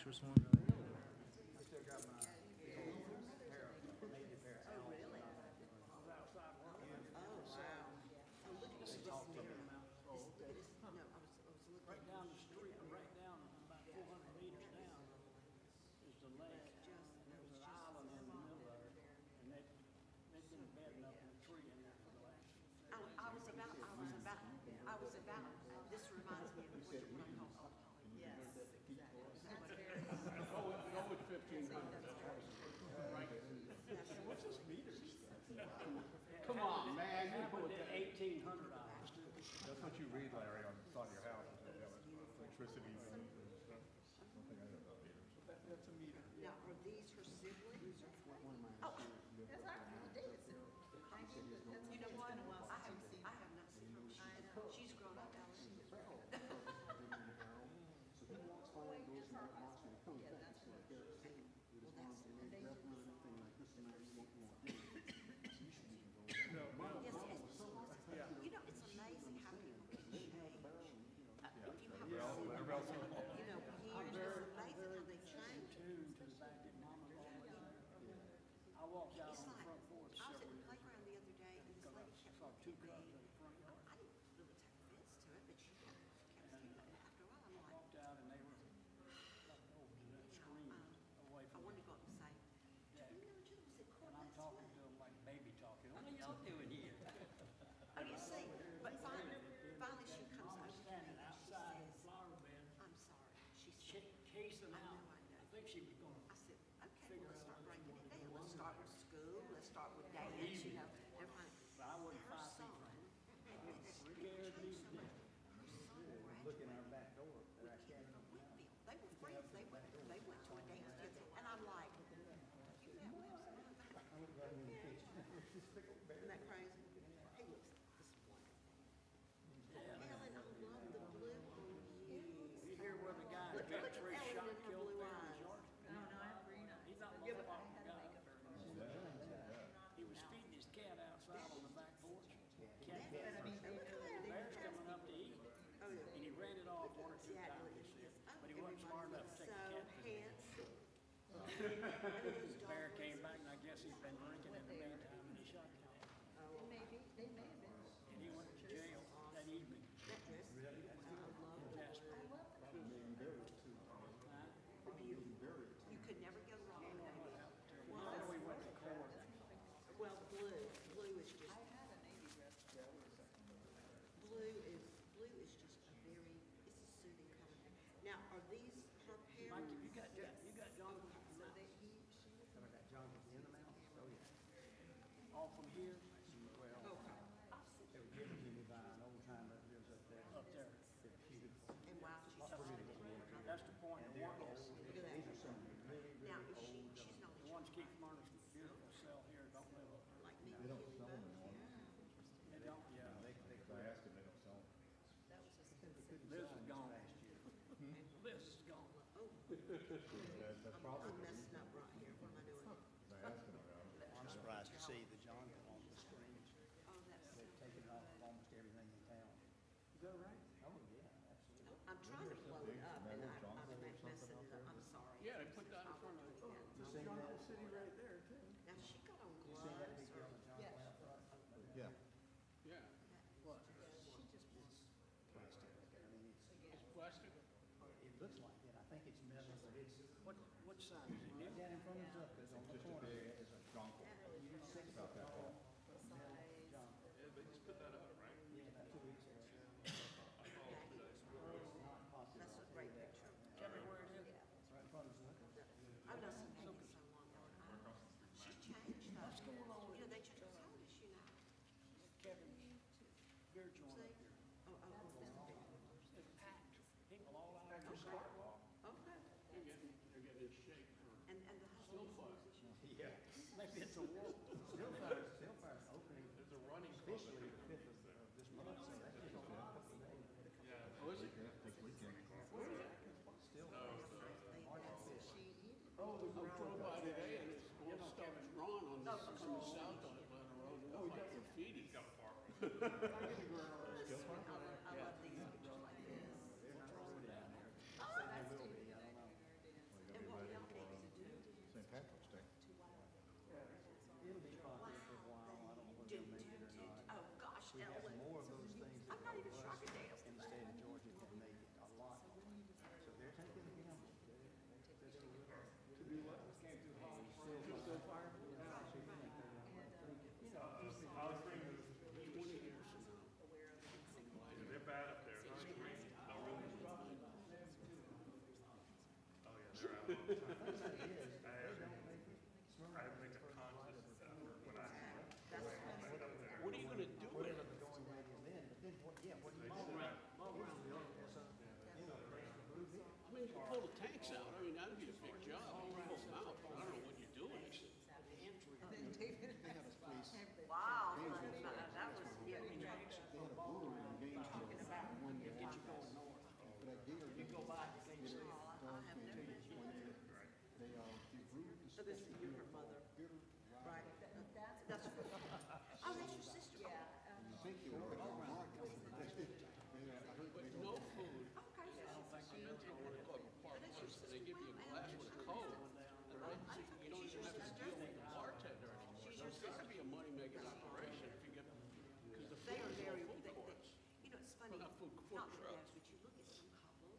Which one? I still got my big old pair of native pair of owls. Really? I was outside working. Oh, wow. Oh, look at this. Talked to them. Look at this. No, I was looking. Right down the street, right down, about 400 meters down, is the lake. There's an island in the middle of it, and they've been bedding up in a tree in there for the last. This reminds me of what you want to call Old Hollywood. Yes, exactly. That's very. Go with 1,500. What's this meters? Come on, man. You Happened put at that. 1800 hours. That's what you read, Larry, on the side of your house. They have electricity and stuff. One thing I know about meters. That's a meter. Now, are these her siblings or? Oh, That's actually Davidson. Thank you. That's you know it's what? been a while I since you've seen have her. not seen her. I know. She's grown up, Ellen. Yeah, that's what. Yes, you know, it's amazing how people can change. If you have, Everybody else, you know, years, it's amazing how they change. Tuned to the fact that Mama's always there. I walked out It's on the like, front porch I was at several the years playground the other day, and this ago. lady kept Saw looking two at cubs me. in the front yard. I didn't really take offense to it, but she kept staring at me. After a while, I'm like, Walked out and they were like over to that screen away I from wanted me. to go up and say, do you know Jim was at court And I'm last talking week? to them like baby talking. What are y'all doing here? Oh, you see, but finally she comes over to me Standing and she outside the says, flower bed, I'm sorry. She said, casing I out. know. I think she was gonna. I said, okay, well, let's start breaking it down. Let's start with school, let's start with dance, you know, everybody. But I wasn't Her 5 feet son from her. had been Scared me to death. Her son Look in graduated our back door. They're with actually. Whitfield. They were friends. They went to a dance together. And I'm like, you met Wilson? I went right in the kitchen. This big old bear. Isn't that crazy? He looks this wonderful. Yeah. Ellen, I love the blue on you. You hear where the guy Look got at three Ellen shot and her killed blue there in eyes. Georgia? No, no, I have green eyes. He's not Yeah, but motherfucking I had guy. makeup very much. He was feeding his cat outside on the back porch. Cat But I mean, they know that they bear's coming up to eat. Oh, yeah. And he ran it off 1 or 2 Yeah, times, look he at said. this. But he wasn't smart enough to take the cat So to the handsome. The bear came back and I guess he'd been drinking in the meantime and he shot the cat. Maybe, they may have been. And he went to jail that evening. That dress. Jasper. You could never go wrong with that. Now we went to court. Well, blue is just, I had a navy dress. blue is just a very, it's a soothing color. Now, are these her Mike, parents? you got Jonathan So they, she was. Have I got Jonathan in the mouth? Oh, yeah. all from here Well, Okay. they were given to me by an old timer that lives up there. up there. They're beautiful. And wow, she's so pretty. That's the point. The Look at that. These are some really, Now, really is old. she's not The ones keep Smyrna's beautiful sell here don't live up there. like me. They don't sell them anymore. They don't, yeah. I asked them, they don't sell them. That was just. Liz is gone. Liz is gone. Oh, That's probably, I'm messing up right here. What am I doing? I asked them about it. I'm surprised to see the Jonathan on the screens. Oh, that's so. They've taken it off of almost everything in town. Is that right? Oh, yeah, absolutely. I'm trying to blow it up and I'm messing it up. I'm sorry. Yeah, they put that in front of You Yeah. seen that? City right there, too. Now, she got on You seen that big gloves girl or. that Jonathan out front? Yeah. Yeah. What? She just was plastic. I mean, It's plastic. it looks like it. I think it's metal, but it's What size is it? right down in front of Zucca's on the Just a corner. big There is a jonquil. About that tall. Size. Jonathan. Yeah, they just put that up, right? Yeah, about 2 weeks ago. Not possible. That's a great picture. Tell me where it is. It's right in front of Zucca's. I've not seen Peggy so long. She's changed though. What's going on? You know, they just told us, you know. Kevin, beer joint up See? here. Oh. It's packed. People all out on the sidewalk. Okay. They're getting in shape for And the husband is a musician. Yeah. Maybe it's a wolf. Stillfire's opening there's a running club. officially the 5th of this month, so that's just open a couple of days. Yeah. Oh, is it? This weekend. Stillfire, March 5th. Oh, I drove by today and it's all stuff drawn on the south on Atlanta Road. Oh, we got graffiti. He's got a park. I love these pictures like this. So that's Stephen and I, there it is. go by, you can't see it. I have never been to it. They brew the So this is special your beer mother. called bitter rye. Right. That's, oh, that's your sister. Yeah, You think you are, but you're not. I heard But they no don't. food. Okay. I don't think they don't want to go to a park once, and they give you a glass with a Coke. And right, so you don't even have to deal with the bartender anymore. So it's got to be a money-making operation if you get, because the They food are is very, all food they, courts. you know, it's funny, Well, not food not trucks. that, but you look at some couples,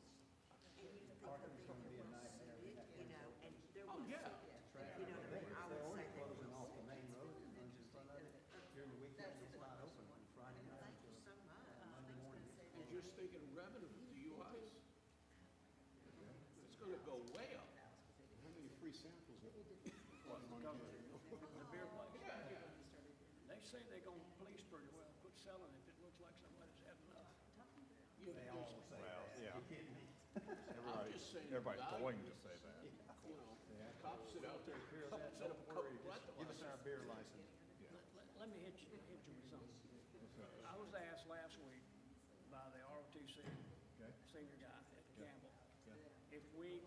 and you think that they were well suited, you know, and they're Oh, well yeah. suited. You know what I mean? I would say they were well Off the main suited. road and runs in front of it. During the weekend, it's not open on Friday night. Thank you so much. Monday morning. And just thinking of revenue for DUIs, it's gonna go way up. How many free samples of it? The beer place. They say they're gonna police pretty well, quit selling if it looks like somebody's had enough. They all say Well, that. yeah. You kidding me? I'm just saying. Everybody's value going to is, say that. You know, cops sit out there, cops set up a couple Give us our beer license. Let me hit you with something. I was asked last week by the ROTC Okay. senior guy at Campbell if we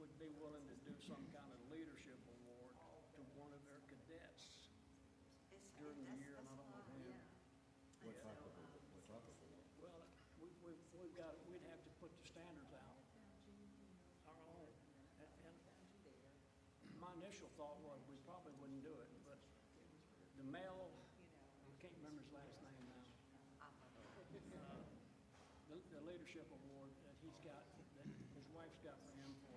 would be willing to do some kind of leadership award to one of their cadets during the year, and I don't know when. What type of award? Well, we've got, we'd have to put the standards out, our own. And my initial thought was we probably wouldn't do it, but the male, I can't remember his last name now. The leadership award that he's got, that his wife's got for him for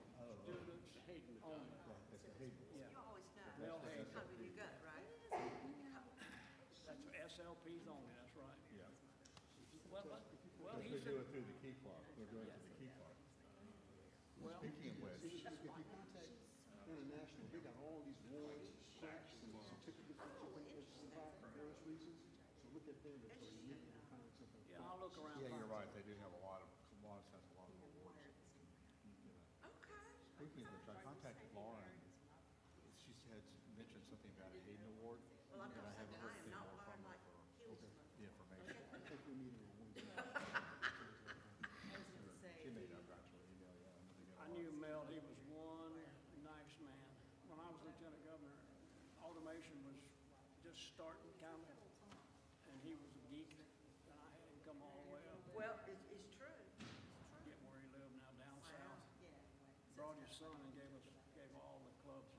students only. It's a Hayden. Yeah, You always know. Mel Hayden. Kind of in your gut, right? That's for SLPs only, that's right. Yeah. Well, Because he's they do a, it through the key club. They're doing it through the key club. well, Speaking of which, If you contact International, they got all these awards, plaques, and certificates that you can buy for various reasons. So look at their inventory, you can find something. yeah, I'll look around. yeah, find you're right. something. They do have a lot of awards. Okay. Speaking of which, I contacted Lauren. She said, mentioned something about a Hayden Award. Well, I'm and not I haven't saying I am heard anything not more from wired her like for hills. the information. I think we need a Wednesday. She may not got your email yet. I'm gonna get I on. knew Mel, he was one nice man. When I was lieutenant governor, automation was just starting kind of, and he was a geek, and I had him come all the way up, Well, it's true. get where he lived now down south. Brought his son and gave all the clubs.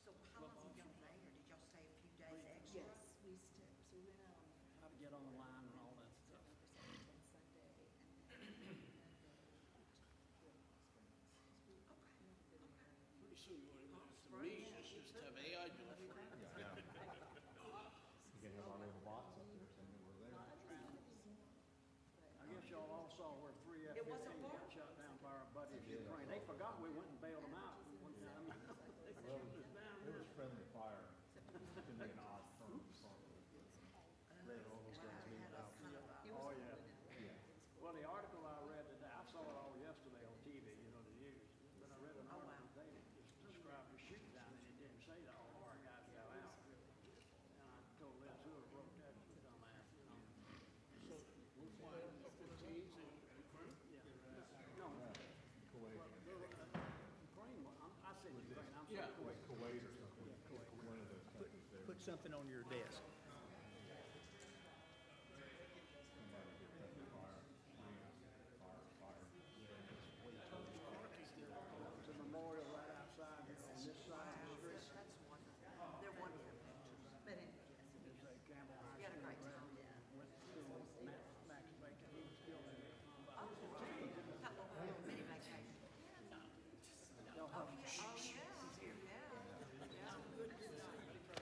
So how long were y'all there? Did y'all stay a few days extra? Yes, we went out on How to get on the line and all that stuff. Pretty soon you won't even have to meet, just have AI do it for you. Yeah. You can have our little bots up there saying that we're there. I guess y'all all saw where three It wasn't F-15s got war? shot down by our buddies in Ukraine. They forgot we went and bailed them out one time. They Well, shot us down it was friendly fire. To me, an odd term. Read all those guys moved out. Oh, yeah. Yeah. Well, the article I read today, I saw it all yesterday on TV, you know, the news. But I read an Oh, article wow. today that just described the shoot down, and it didn't say that all of our guys got out. And I told Liz, who wrote that, you dumbass, you know? So we're flying F-15s in Ukraine? Yeah. No, Kuwait. Ukraine, I said Ukraine, I'm Yeah. sorry, Kuwait. Kuwait or something. One of those countries there. Put something on your desk. Somebody get that fire. Fire. There's a memorial right outside here on this side of the street. That's wonderful. They're wonderful. But anyway, There's a Campbell High You had a School great time. graduate, went to school with Max Bacon, he was killed in Vietnam. Oh, couple of mini vacations. Y'all Oh, have- yeah, oh, yeah, yeah.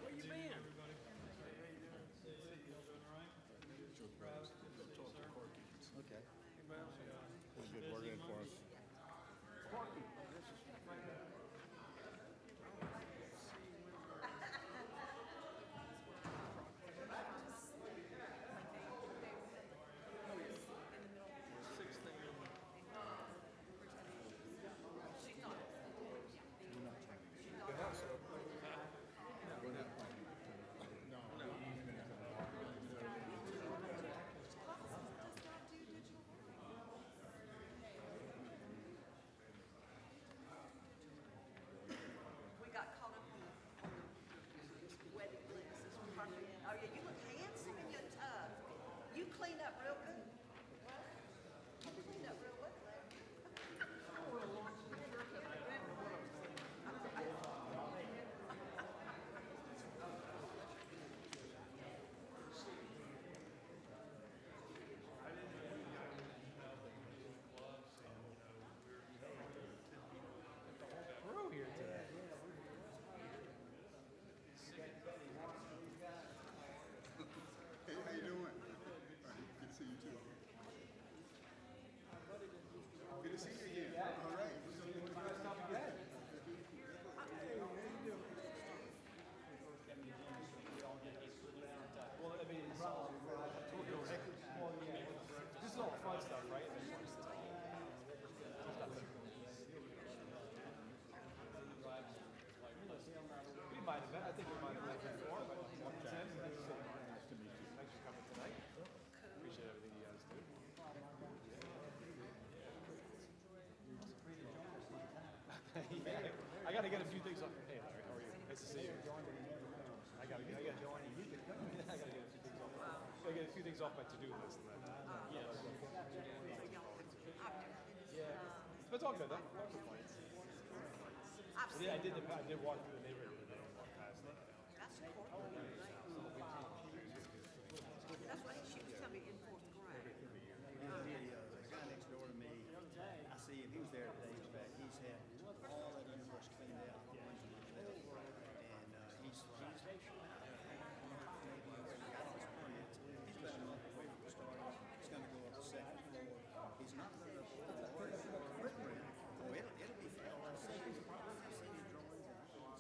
Where you been? Okay. Put a good word in for us. Porky. This is things off. Hey, Larry, how are you? Nice to see you. I gotta get I gotta get a few things off. Gotta get a few things off my to-do list. And then, So y'all have, I've never been to yeah, but it's all good though. No complaints. I've seen, I did walk through the neighborhood today and walk past it. that's corporate, right? That's what she was telling me in fourth grade. The guy next door to me, I see him, he was there today, he's back, he's had all that universe cleaned out. And he's got all his permits. He's about a month away from starting. He's gonna go up the second floor. He's not gonna go up the floor. Oh, it'll be fine. I've seen his drawings and stuff.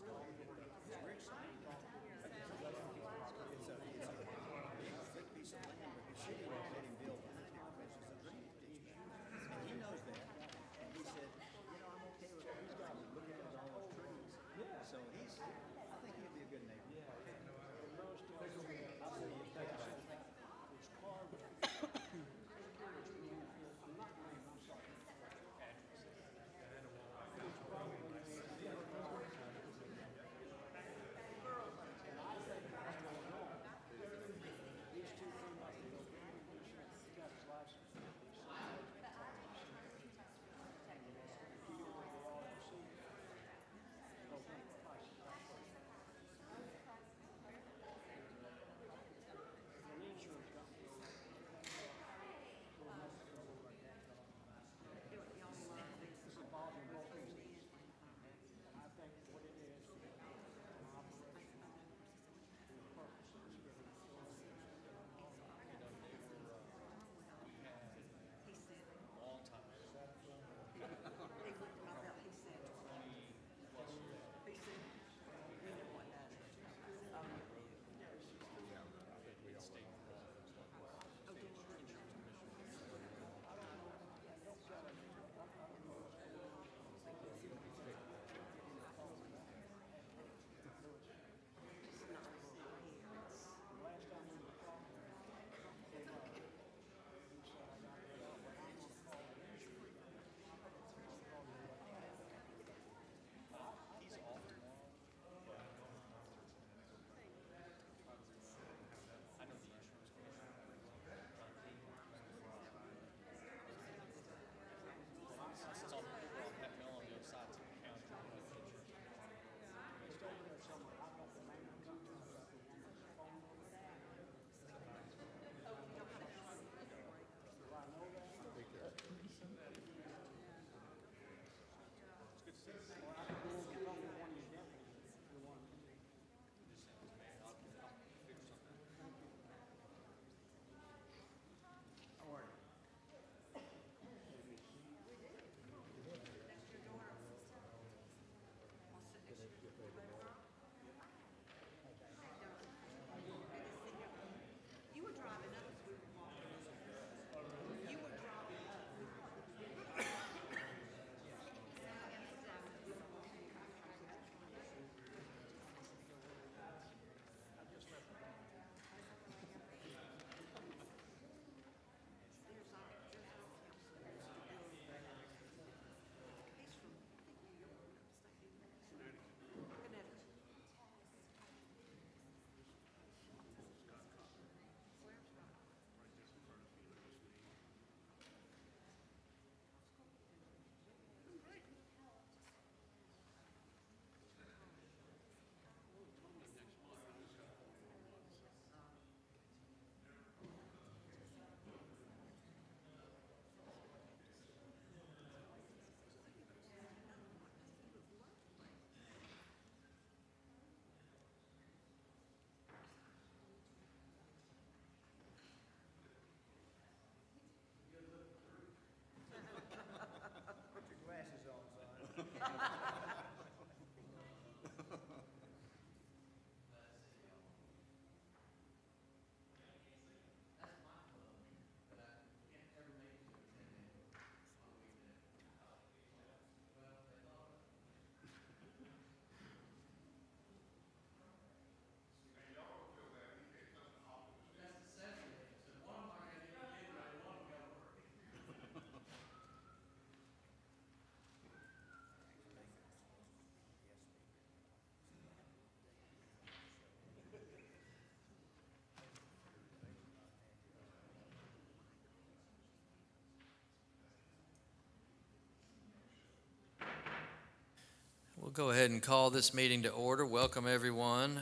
We'll go ahead and call this meeting to order. Welcome, everyone.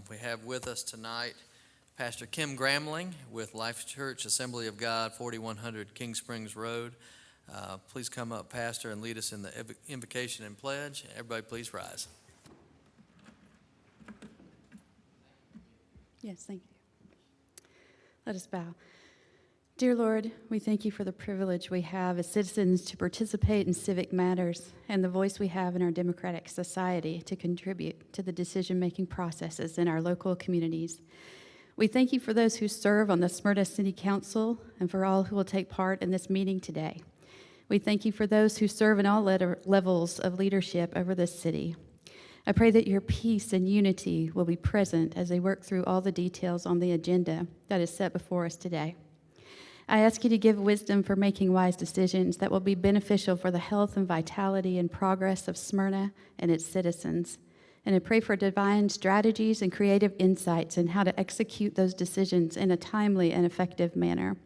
We have with us tonight Pastor Kim Gramling with Life Church Assembly of God, 4100 King Springs Road. Please come up, Pastor, and lead us in the invocation and pledge. Everybody, please rise. Yes, thank you. Let us bow. Dear Lord, we thank you for the privilege we have as citizens to participate in civic matters and the voice we have in our democratic society to contribute to the decision-making processes in our local communities. We thank you for those who serve on the Smyrna City Council and for all who will take part in this meeting today. We thank you for those who serve in all levels of leadership over this city. I pray that your peace and unity will be present as they work through all the details on the agenda that is set before us today. I ask you to give wisdom for making wise decisions that will be beneficial for the health and vitality and progress of Smyrna and its citizens. And I pray for divine strategies and creative insights in how to execute those decisions in a timely and effective manner.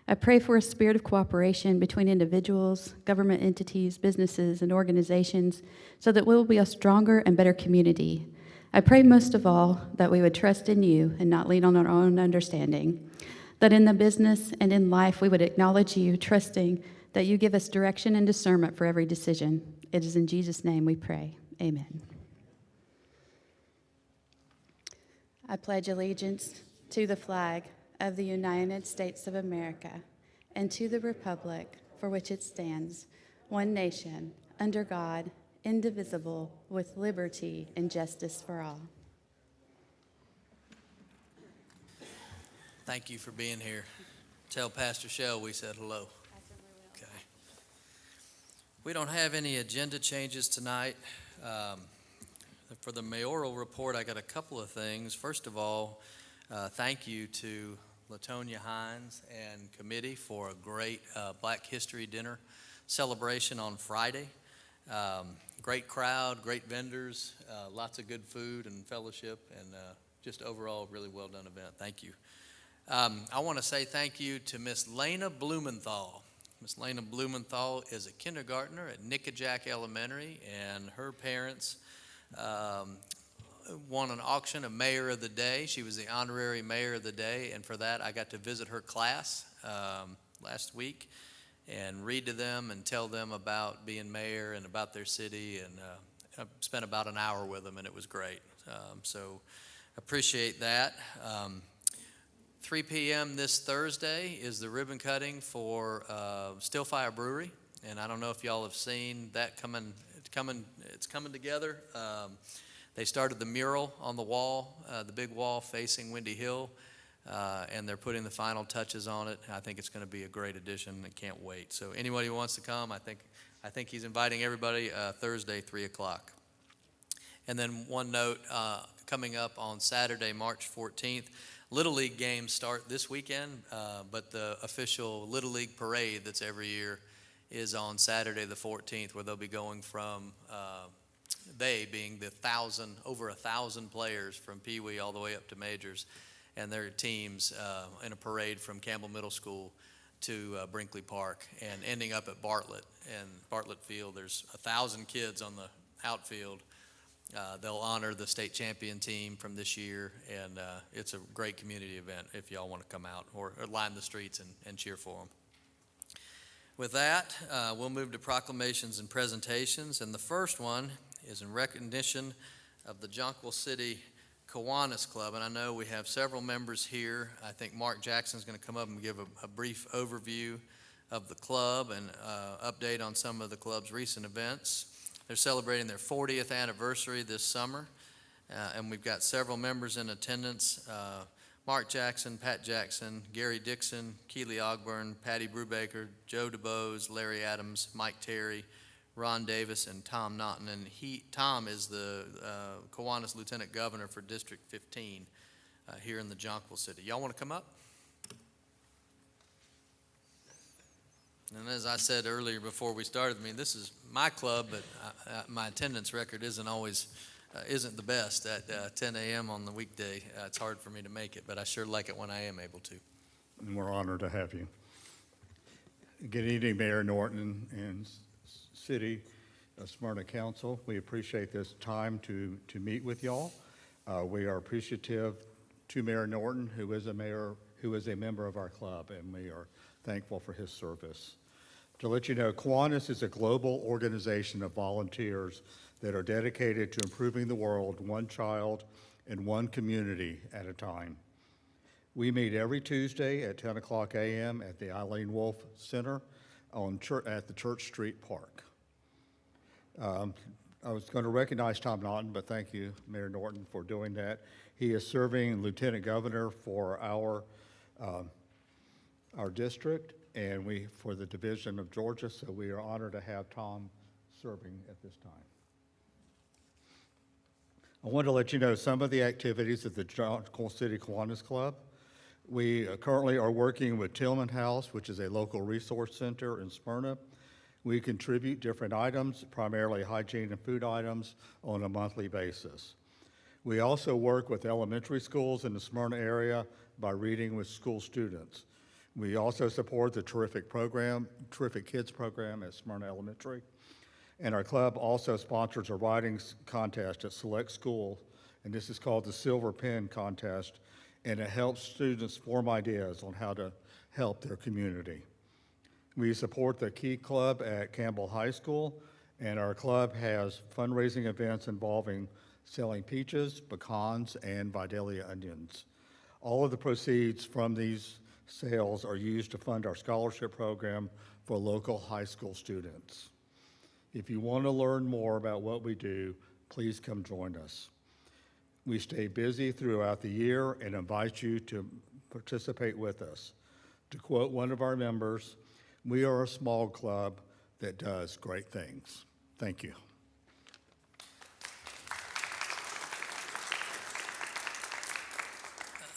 I pray for a spirit of cooperation between individuals, government entities, businesses, and organizations so that we will be a stronger and better community. I pray most of all that we would trust in you and not lean on our own understanding. That in the business and in life we would acknowledge you, trusting that you give us direction and discernment for every decision. It is in Jesus' name we pray. Amen. I pledge allegiance to the flag of the United States of America and to the republic for which it stands, one nation, under God, indivisible, with liberty and justice for all. Thank you for being here. Tell Pastor Shell we said hello. Okay. We don't have any agenda changes tonight. For the mayoral report, I got a couple of things. First of all, thank you to Latonia Hines and committee for a great Black History Dinner celebration on Friday. Great crowd, great vendors, lots of good food and fellowship, and just overall really well done event. Thank you. I want to say thank you to Miss Lena Blumenthal. Miss Lena Blumenthal is a kindergartner at Nickajack Elementary, and her parents won an auction of Mayor of the Day. She was the honorary Mayor of the Day, and for that I got to visit her class last week and read to them and tell them about being mayor and about their city, and I spent about an hour with them, and it was great. So appreciate that. 3 p.m. this Thursday is the ribbon cutting for Stillfire Brewery, and I don't know if y'all have seen that coming. It's coming together. They started the mural on the wall, the big wall facing Windy Hill, and they're putting the final touches on it. I think it's going to be a great addition. I can't wait. So anybody who wants to come, I think he's inviting everybody Thursday, 3 o'clock. And then one note, coming up on Saturday, March 14th, Little League games start this weekend, but the official Little League parade that's every year is on Saturday the 14th, where they'll be going from, they being the over 1,000 players from Pee Wee all the way up to majors, and their teams in a parade from Campbell Middle School to Brinkley Park, and ending up at Bartlett. And Bartlett Field, there's 1,000 kids on the outfield. They'll honor the state champion team from this year, and it's a great community event if y'all want to come out or line the streets and cheer for them. With that, we'll move to proclamations and presentations, and the first one is in recognition of the Jonquil City Kiwanis Club, and I know we have several members here. I think Mark Jackson's going to come up and give a brief overview of the club and update on some of the club's recent events. They're celebrating their 40th anniversary this summer, and we've got several members in attendance. Mark Jackson, Pat Jackson, Gary Dixon, Keely Ogburn, Patty Brubaker, Joe DeBose, Larry Adams, Mike Terry, Ron Davis, and Tom Naughton. And Tom is the Kiwanis Lieutenant Governor for District 15 here in the Jonquil City. Y'all want to come up? And as I said earlier before we started, I mean, this is my club, but my attendance record isn't the best at 10 a.m. on the weekday. It's hard for me to make it, but I sure like it when I am able to. And we're honored to have you. Good evening, Mayor Norton and City. Smyrna Council. We appreciate this time to meet with y'all. We are appreciative to Mayor Norton, who is a member of our club, and we are thankful for his service. To let you know, Kiwanis is a global organization of volunteers that are dedicated to improving the world one child and one community at a time. We meet every Tuesday at 10 o'clock a.m. at the Eileen Wolf Center at the Church Street Park. I was going to recognize Tom Naughton, but thank you, Mayor Norton, for doing that. He is serving Lieutenant Governor for our district and for the division of Georgia, so we are honored to have Tom serving at this time. I want to let you know some of the activities of the Coal City Kiwanis Club. We currently are working with Tillman House, which is a local resource center in Smyrna. We contribute different items, primarily hygiene and food items, on a monthly basis. We also work with elementary schools in the Smyrna area by reading with school students. We also support the Terrific Kids program at Smyrna Elementary. And our club also sponsors a writing contest at select schools, and this is called the Silver Pen Contest, and it helps students form ideas on how to help their community. We support the Key Club at Campbell High School, and our club has fundraising events involving selling peaches, pecans, and Vidalia onions. All of the proceeds from these sales are used to fund our scholarship program for local high school students. If you want to learn more about what we do, please come join us. We stay busy throughout the year and invite you to participate with us. To quote one of our members, "We are a small club that does great things." Thank you.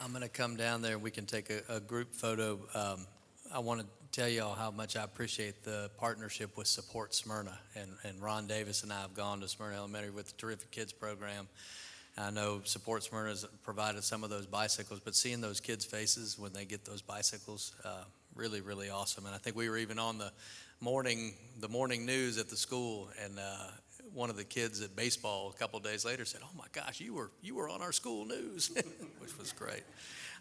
I'm going to come down there and we can take a group photo. I want to tell you all how much I appreciate the partnership with Support Smyrna. And Ron Davis and I have gone to Smyrna Elementary with the Terrific Kids program. I know Support Smyrna has provided some of those bicycles, but seeing those kids' faces when they get those bicycles, really, really awesome. And I think we were even on the morning news at the school, and one of the kids at baseball a couple of days later said, "Oh my gosh, you were on our school news," which was great.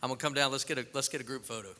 I'm gonna come down. Let's get a group photo.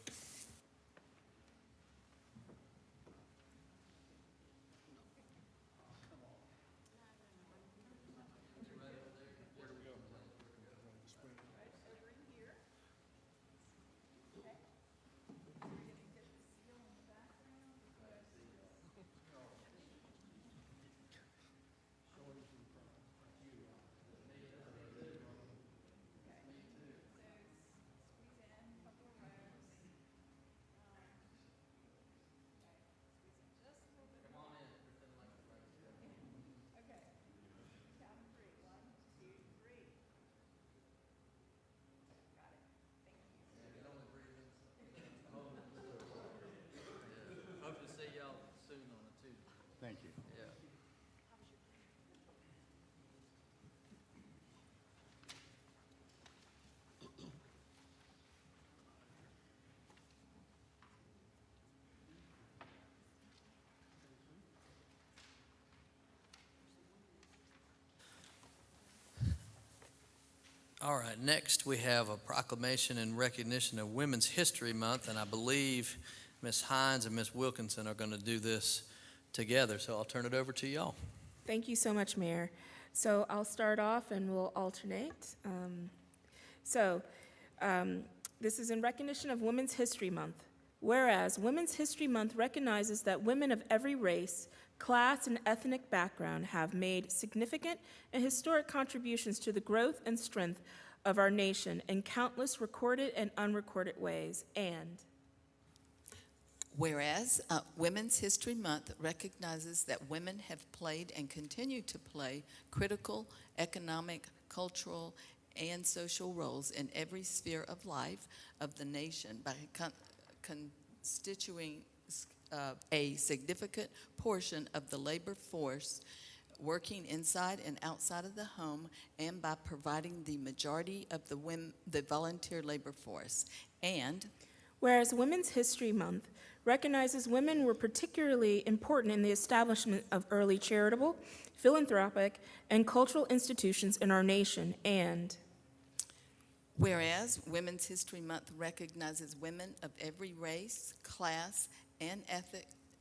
Thank you. Yeah. All right, next we have a proclamation in recognition of Women's History Month, and I believe Ms. Hines and Ms. Wilkinson are going to do this together, so I'll turn it over to y'all. Thank you so much, Mayor. So I'll start off and we'll alternate. This is in recognition of Women's History Month. Whereas Women's History Month recognizes that women of every race, class, and ethnic background have made significant and historic contributions to the growth and strength of our nation in countless recorded and unrecorded ways. And whereas Women's History Month recognizes that women have played and continue to play critical economic, cultural, and social roles in every sphere of life of the nation by constituting a significant portion of the labor force working inside and outside of the home, and by providing the majority of the volunteer labor force. And whereas Women's History Month recognizes women were particularly important in the establishment of early charitable, philanthropic, and cultural institutions in our nation, and whereas Women's History Month recognizes women of every race, class, and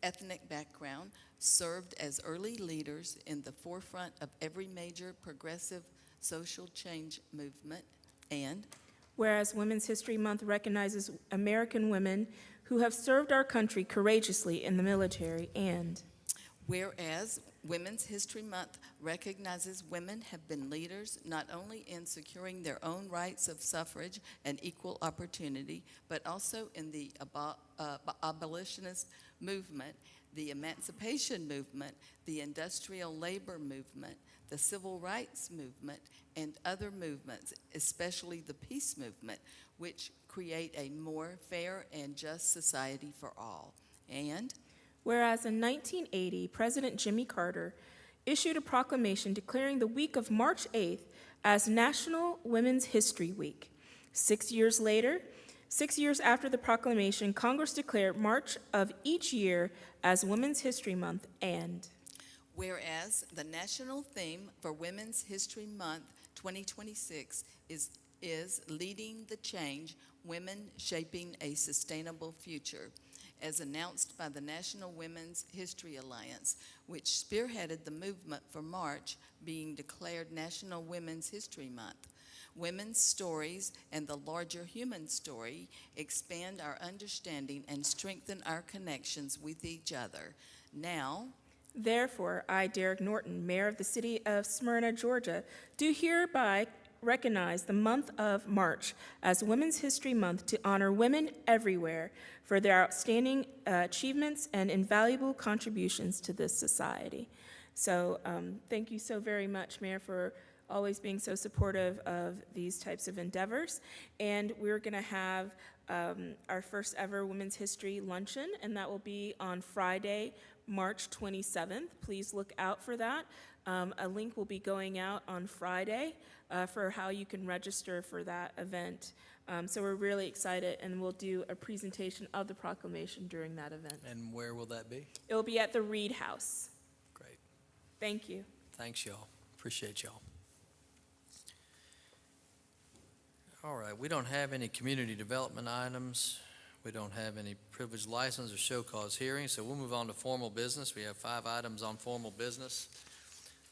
ethnic background served as early leaders in the forefront of every major progressive social change movement, and whereas Women's History Month recognizes American women who have served our country courageously in the military, and whereas Women's History Month recognizes women have been leaders not only in securing their own rights of suffrage and equal opportunity, but also in the abolitionist movement, the emancipation movement, the industrial labor movement, the civil rights movement, and other movements, especially the peace movement, which create a more fair and just society for all. And whereas in 1980, President Jimmy Carter issued a proclamation declaring the week of March 8th as National Women's History Week. 6 years later, 6 years after the proclamation, Congress declared March of each year as Women's History Month, and whereas the national theme for Women's History Month 2026 is Leading the Change, Women Shaping a Sustainable Future, as announced by the National Women's History Alliance, which spearheaded the movement for March being declared National Women's History Month. Women's stories and the larger human story expand our understanding and strengthen our connections with each other. Now, therefore, I, Derek Norton, Mayor of the City of Smyrna, Georgia, do hereby recognize the month of March as Women's History Month to honor women everywhere for their outstanding achievements and invaluable contributions to this society. So thank you so very much, Mayor, for always being so supportive of these types of endeavors. And we're going to have our first ever Women's History Luncheon, and that will be on Friday, March 27th. Please look out for that. A link will be going out on Friday for how you can register for that event. So we're really excited, and we'll do a presentation of the proclamation during that event. And where will that be? It will be at the Reed House. Great. Thank you. Thanks, y'all. Appreciate y'all. All right, we don't have any community development items. We don't have any privileged license or show cause hearings, so we'll move on to formal business. We have 5 items on formal business.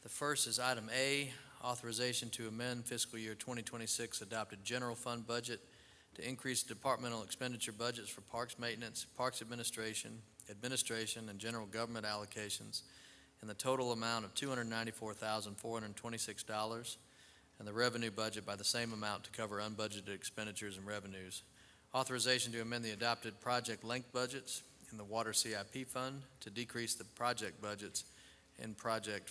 The first is item A, authorization to amend fiscal year 2026 adopted general fund budget to increase departmental expenditure budgets for parks maintenance, parks administration, and general government allocations in the total amount of $294,426, and the revenue budget by the same amount to cover unbudgeted expenditures and revenues. Authorization to amend the adopted project length budgets in the Water CIP Fund to decrease the project budgets in Project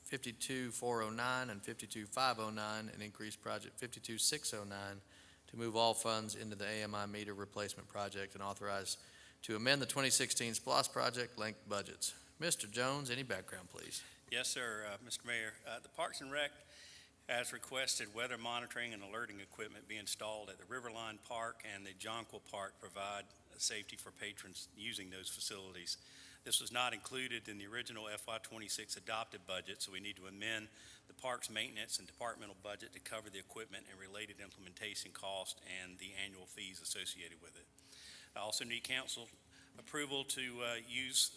52409 and 52509 and increase Project 52609 to move all funds into the AMI meter replacement project, and authorize to amend the 2016 SPLOST project length budgets. Mr. Jones, any background, please? Yes, sir, Mr. Mayor. The Parks and Rec has requested weather monitoring and alerting equipment be installed at the Riverline Park and the Jonquil Park, provide safety for patrons using those facilities. This was not included in the original FY26 adopted budget, so we need to amend the park's maintenance and departmental budget to cover the equipment and related implementation cost and the annual fees associated with it. I also need council approval to use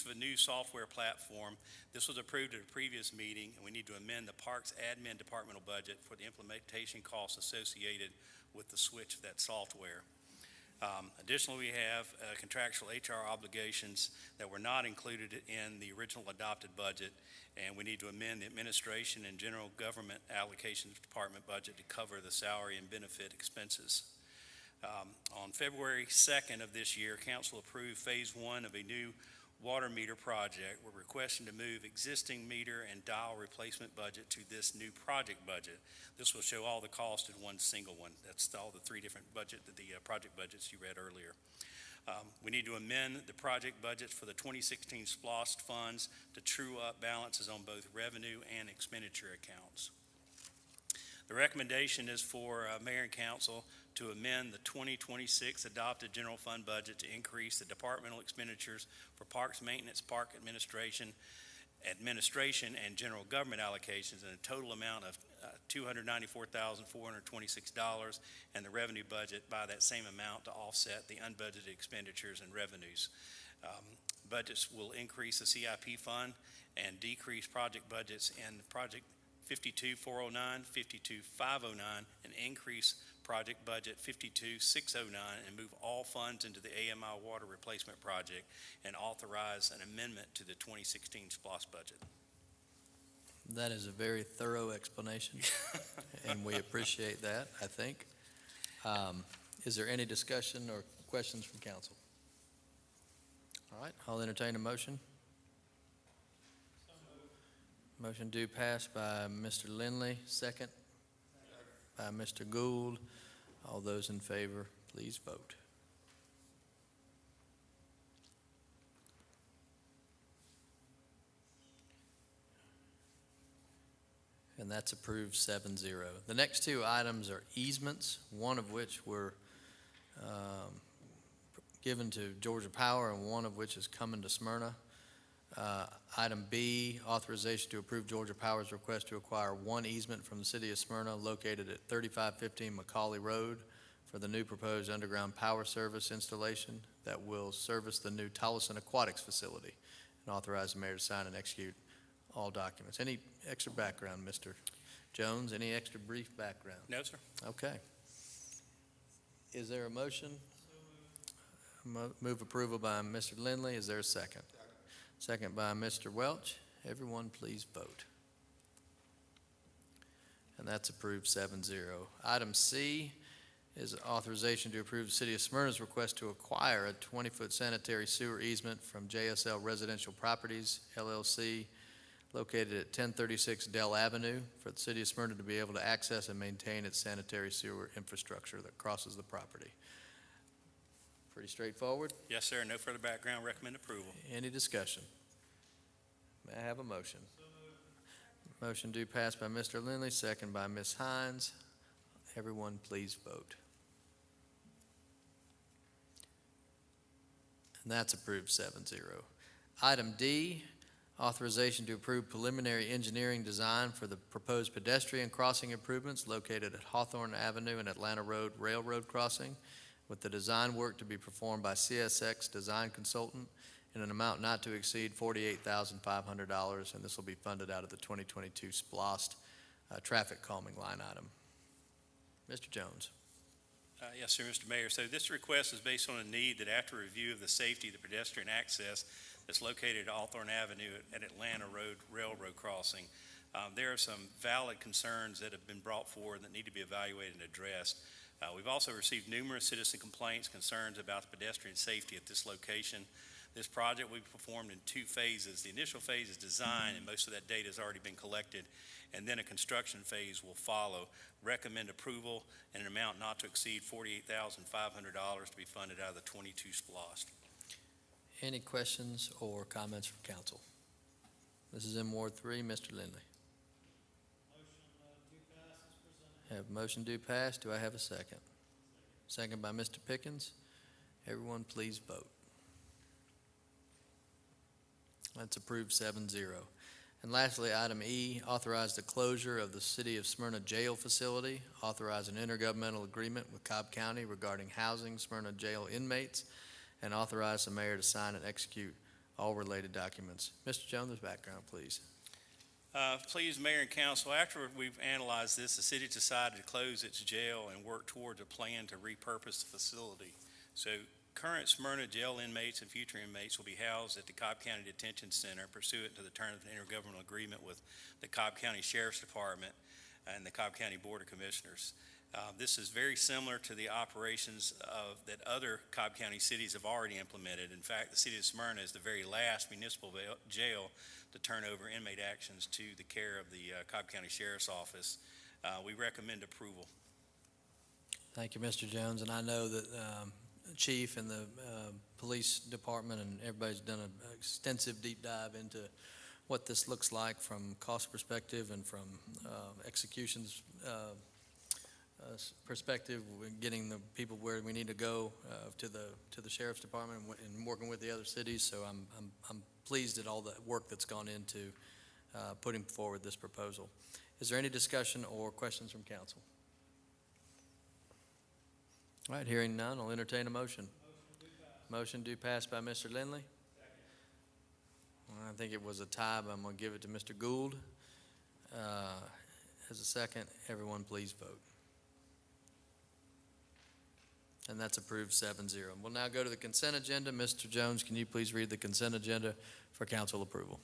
of a new software platform. This was approved at a previous meeting, and we need to amend the parks admin departmental budget for the implementation costs associated with the switch of that software. Additionally, we have contractual HR obligations that were not included in the original adopted budget, and we need to amend the administration and general government allocations department budget to cover the salary and benefit expenses. On February 2nd of this year, council approved phase 1 of a new water meter project. We're requesting to move existing meter and dial replacement budget to this new project budget. This will show all the cost in one single one. That's all the 3 different project budgets you read earlier. We need to amend the project budgets for the 2016 SPLOST funds to true up balances on both revenue and expenditure accounts. The recommendation is for Mayor and Council to amend the 2026 adopted general fund budget to increase the departmental expenditures for parks maintenance, park administration, and general government allocations in a total amount of $294,426, and the revenue budget by that same amount to offset the unbudgeted expenditures and revenues. Budgets will increase the CIP fund and decrease project budgets in Project 52409, 52509, and increase project budget 52609, and move all funds into the AMI water replacement project, and authorize an amendment to the 2016 SPLOST budget. That is a very thorough explanation, and we appreciate that, I think. Is there any discussion or questions from council? All right, I'll entertain a motion. Motion do pass by Mr. Lindley, second by Mr. Gould. All those in favor, please vote. And that's approved 7-0. The next two items are easements, one of which were given to Georgia Power and one of which is coming to Smyrna. Item B, authorization to approve Georgia Power's request to acquire one easement from the city of Smyrna located at 3515 Macaulay Road for the new proposed underground power service installation that will service the new Tolleson Aquatics facility, and authorize the mayor to sign and execute all documents. Any extra background, Mr. Jones? Any extra brief background? No, sir. Okay. Is there a motion? Move approval by Mr. Lindley. Is there a second? Second by Mr. Welch. Everyone please vote. And that's approved 7-0. Item C is authorization to approve the City of Smyrna's request to acquire a 20-foot sanitary sewer easement from JSL Residential Properties, LLC, located at 1036 Dell Avenue, for the City of Smyrna to be able to access and maintain its sanitary sewer infrastructure that crosses the property. Pretty straightforward. Yes, sir. No further background. Recommend approval. Any discussion? May I have a motion? Motion do pass by Mr. Lindley, second by Ms. Hines. Everyone please vote. And that's approved 7-0. Item D, authorization to approve preliminary engineering design for the proposed pedestrian crossing improvements located at Hawthorne Avenue and Atlanta Road Railroad Crossing, with the design work to be performed by CSX Design Consultant in an amount not to exceed $48,500, and this will be funded out of the 2022 SPLOST traffic calming line item. Mr. Jones. Yes, sir, Mr. Mayor. So this request is based on a need that after review of the safety of the pedestrian access that's located at Hawthorne Avenue at Atlanta Road Railroad Crossing, there are some valid concerns that have been brought forward that need to be evaluated and addressed. We've also received numerous citizen complaints, concerns about the pedestrian safety at this location. This project will be performed in two phases. The initial phase is design, and most of that data has already been collected, and then a construction phase will follow. Recommend approval in an amount not to exceed $48,500 to be funded out of the 22 SPLOST. Any questions or comments from council? This is in Ward 3. Mr. Lindley. Have motion do pass. Do I have a second? Second by Mr. Pickens. Everyone please vote. That's approved 7-0. And lastly, item E, authorize the closure of the City of Smyrna jail facility, authorize an intergovernmental agreement with Cobb County regarding housing Smyrna jail inmates, and authorize the mayor to sign and execute all related documents. Mr. Jones, background, please. Please, Mayor and Council, after we've analyzed this, the city decided to close its jail and work towards a plan to repurpose the facility. So current Smyrna jail inmates and future inmates will be housed at the Cobb County Detention Center pursuant to the terms of an intergovernmental agreement with the Cobb County Sheriff's Department and the Cobb County Board of Commissioners. This is very similar to the operations that other Cobb County cities have already implemented. In fact, the city of Smyrna is the very last municipal jail to turn over inmate actions to the care of the Cobb County Sheriff's Office. We recommend approval. Thank you, Mr. Jones. And I know that the chief and the police department and everybody's done an extensive deep dive into what this looks like from cost perspective and from executions perspective, getting the people where we need to go to the sheriff's department and working with the other cities. So I'm pleased at all the work that's gone into putting forward this proposal. Is there any discussion or questions from council? All right, hearing none, I'll entertain a motion. Motion do pass by Mr. Lindley. I think it was a tie, but I'm going to give it to Mr. Gould. As a second, everyone please vote. And that's approved 7-0. We'll now go to the consent agenda. Mr. Jones, can you please read the consent agenda for council approval?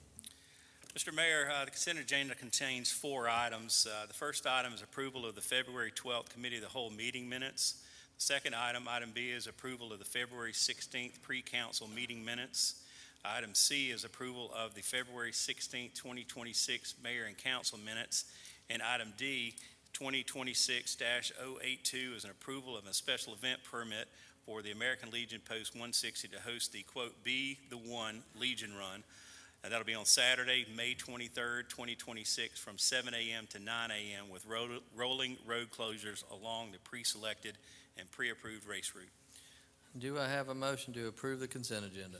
Mr. Mayor, the consent agenda contains 4 items. The first item is approval of the February 12th Committee of the Whole meeting minutes. The second item, item B, is approval of the February 16th pre-council meeting minutes. Item C is approval of the February 16th, 2026 Mayor and Council minutes. And item D, 2026-082, is an approval of a special event permit for the American Legion Post 160 to host the, quote, Be the One Legion Run. And that'll be on Saturday, May 23rd, 2026, from 7 a.m. to 9 a.m. with rolling road closures along the pre-selected and pre-approved race route. Do I have a motion to approve the consent agenda?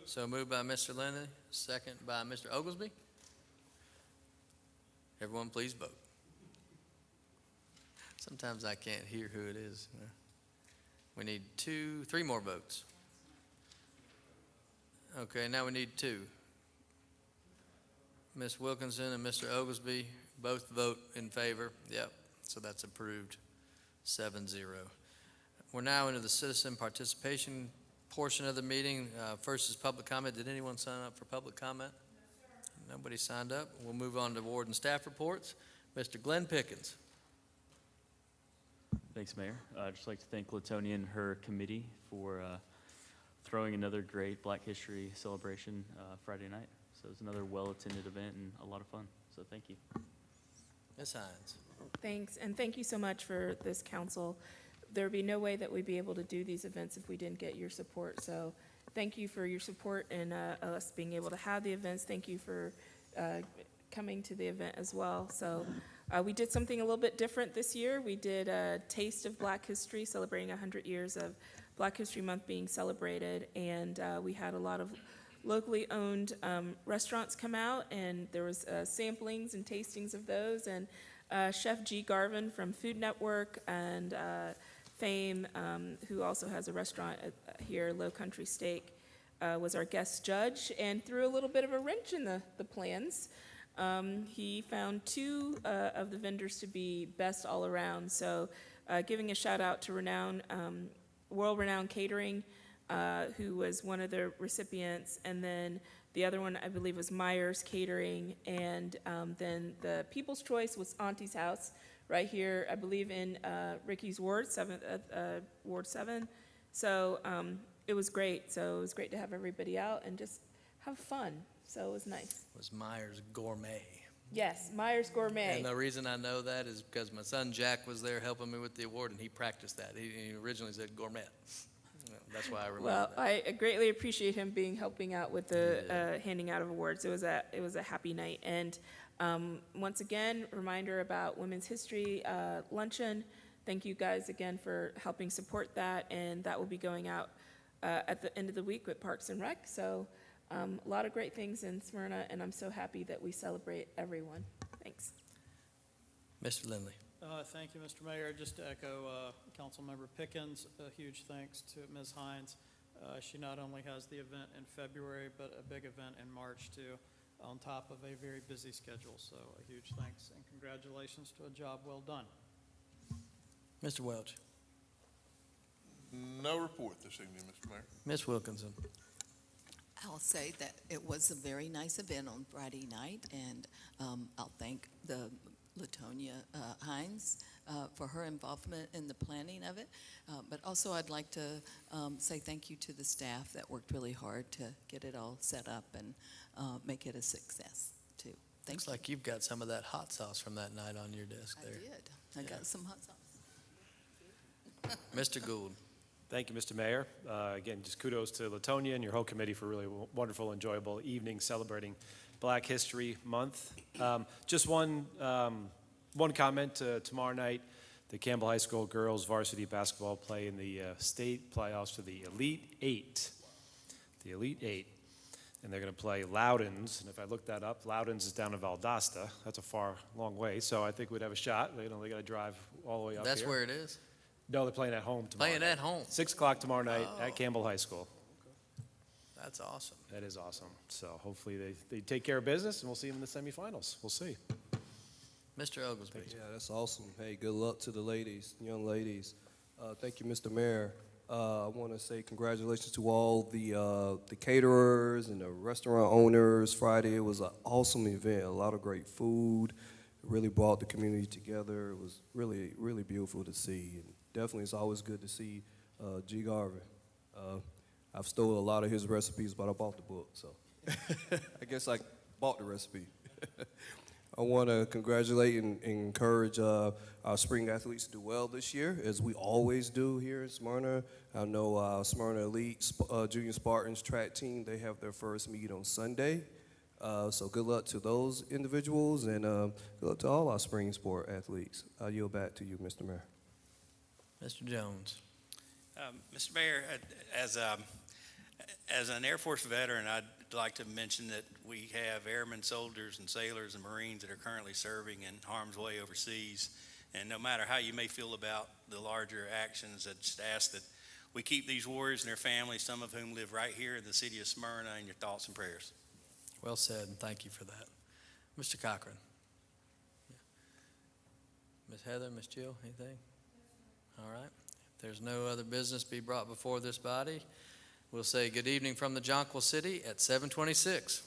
So moved by Mr. Lindley, second by Mr. Oglesby. Everyone please vote. Sometimes I can't hear who it is. We need 3 more votes. Okay, now we need 2. Ms. Wilkinson and Mr. Oglesby both vote in favor. Yep, so that's approved 7-0. We're now into the citizen participation portion of the meeting. First is public comment. Did anyone sign up for public comment? No, nobody signed up. We'll move on to ward and staff reports. Mr. Glenn Pickens. Thanks, Mayor. I'd just like to thank Latonia and her committee for throwing another great Black History celebration Friday night. So it was another well-attended event and a lot of fun. So thank you. Ms. Hines. Thanks, and thank you so much for this council. There would be no way that we'd be able to do these events if we didn't get your support. So thank you for your support and us being able to have the events. Thank you for coming to the event as well. So we did something a little bit different this year. We did a Taste of Black History, celebrating 100 years of Black History Month being celebrated. And we had a lot of locally owned restaurants come out, and there was samplings and tastings of those. And Chef G. Garvin from Food Network and Fame, who also has a restaurant here, Low Country Steak, was our guest judge and threw a little bit of a wrench in the plans. He found 2 of the vendors to be best all around. So giving a shout out to world-renowned catering, who was one of the recipients, and then the other one, I believe, was Myers Catering, and then the People's Choice was Auntie's House, right here, I believe, in Ricky's Ward 7. So it was great. So it was great to have everybody out and just have fun. So it was nice. It was Myers Gourmet. Yes, Myers Gourmet. And the reason I know that is because my son Jack was there helping me with the award, and he practiced that. He originally said gourmet. That's why I remember Well, that. I greatly appreciate him helping out with the handing out of awards. It was a happy night. And once again, reminder about Women's History Luncheon. Thank you guys again for helping support that, and that will be going out at the end of the week with Parks and Rec. So a lot of great things in Smyrna, and I'm so happy that we celebrate everyone. Thanks. Mr. Lindley. Thank you, Mr. Mayor. Just to echo Councilmember Pickens, a huge thanks to Ms. Hines. She not only has the event in February, but a big event in March too, on top of a very busy schedule. So a huge thanks and congratulations to a job well done. Mr. Welch. No report this evening, Mr. Mayor. Ms. Wilkinson. I'll say that it was a very nice event on Friday night, and I'll thank the Latonia Hines for her involvement in the planning of it. But also I'd like to say thank you to the staff that worked really hard to get it all set up and make it a success too. Looks like you've got some of that hot sauce from that night on your desk there. I did. I got some hot sauce. Mr. Gould. Thank you, Mr. Mayor. Again, just kudos to Latonia and your whole committee for a really wonderful, enjoyable evening celebrating Black History Month. Just one comment tomorrow night. the Campbell High School girls varsity basketball play in the state playoffs for the Elite Eight. The Elite Eight. And they're going to play Loudons. And if I look that up, Loudons is down in Valdosta. That's a long way. So I think we'd have a shot. They got to drive all the way up That's here. where it is? No, they're playing at home tomorrow. Playing at home. 6 o'clock tomorrow night at Campbell High School. That's awesome. That is awesome. So hopefully they take care of business, and we'll see them in the semifinals. We'll see. Mr. Oglesby. Yeah, that's awesome. Hey, good luck to the ladies, young ladies. Thank you, Mr. Mayor. I want to say congratulations to all the caterers and the restaurant owners. Friday, it was an awesome event, a lot of great food. It really brought the community together. It was really, really beautiful to see. And definitely, it's always good to see G. Garvin. I've stole a lot of his recipes, but I bought the book, so I guess I bought the recipe. I want to congratulate and encourage our spring athletes to do well this year, as we always do here in Smyrna. I know Smyrna Elite Junior Spartans track team, they have their first meet on Sunday. So good luck to those individuals, and good luck to all our spring sport athletes. I'll yield back to you, Mr. Mayor. Mr. Jones. Mr. Mayor, as an Air Force veteran, I'd like to mention that we have airmen, soldiers, and sailors and Marines that are currently serving in harm's way overseas. And no matter how you may feel about the larger actions, I just ask that we keep these warriors and their families, some of whom live right here in the city of Smyrna, in your thoughts and prayers. Well said, and thank you for that. Mr. Cochran. Ms. Heather, Ms. Jill, anything? All right. If there's no other business to be brought before this body, we'll say good evening from the Jonquil City at 7:26.